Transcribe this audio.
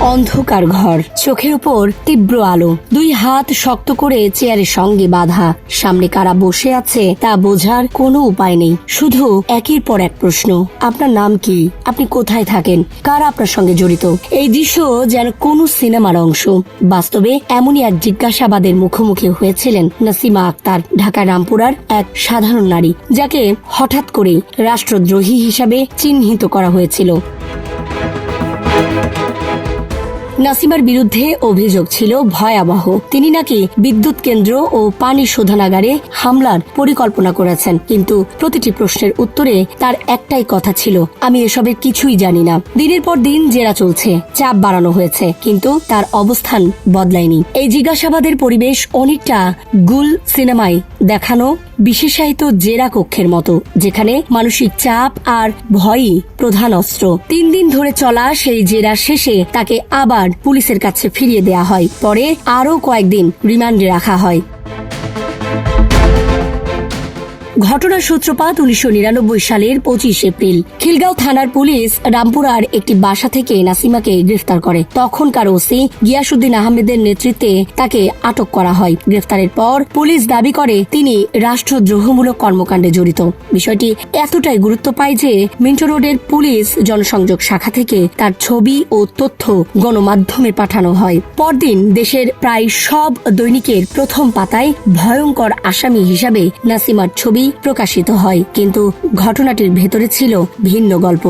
অন্ধকার ঘর, চোখের উপর তীব্র আলো, দুই হাত শক্ত করে চেয়ারের সঙ্গে বাঁধা। সামনে কারা বসে আছে তা বোঝার কোনো উপায় নেই, শুধু একের পর এক প্রশ্ন। আপনার নাম কি? আপনি কোথায় থাকেন? কারা আপনার সঙ্গে জড়িত? এই দৃশ্য যেন কোনো সিনেমার অংশ। বাস্তবে এমনই এক জিজ্ঞাসাবাদের মুখোমুখি হয়েছিলেন নাসিমা আক্তার, ঢাকা রামপুরার এক সাধারণ নারী, যাকে হঠাৎ করে রাষ্ট্রদ্রোহী হিসাবে চিহ্নিত করা হয়েছিল। নাসিমার বিরুদ্ধে অভিযোগ ছিল ভয়াবহ। তিনি নাকি বিদ্যুৎ কেন্দ্র ও পানি শোধনাগারে হামলার পরিকল্পনা করেছেন, কিন্তু প্রতিটি প্রশ্নের উত্তরে তার একটাই কথা ছিল, আমি এসবের কিছুই জানি না। দিনের পর দিন জেরা চলছে, চাপ বাড়ানো হয়েছে, কিন্তু তার অবস্থান বদলায়নি। এই জিজ্ঞাসাবাদের পরিবেশ অনেকটা গুল সিনেমায় দেখানো বিশেষায়িত জেরা কক্ষের মতো, যেখানে মানসিক চাপ আর ভয়ই প্রধান অস্ত্র। 3 দিন ধরে চলা সেই জেরা শেষে তাকে আবার পুলিশের কাছে ফিরিয়ে দেয়া হয়। পরে আরও কয়েকদিন রিমান্ডে রাখা হয়। ঘটনার সূত্রপাত 1999 সালের 25 এপ্রিল। খিলগাঁও থানার পুলিশ রামপুরার একটি বাসা থেকে নাসিমাকে গ্রেফতার করে। তখনকার ওসি গিয়াসউদ্দিন আহমেদের নেতৃত্বে তাকে আটক করা হয়। গ্রেফতারের পর পুলিশ দাবি করে তিনি রাষ্ট্রদ্রোহমূলক কর্মকাণ্ডে জড়িত। বিষয়টি এতটাই গুরুত্ব পায় যে মিন্টো রোডের পুলিশ জনসংযোগ শাখা থেকে তার ছবি ও তথ্য গণমাধ্যমে পাঠানো হয়। পরদিন দেশের প্রায় সব দৈনিকের প্রথম পাতায় ভয়ঙ্কর আসামি হিসাবে নাসিমার ছবি প্রকাশিত হয়, কিন্তু ঘটনাটির ভেতরে ছিল ভিন্ন গল্প।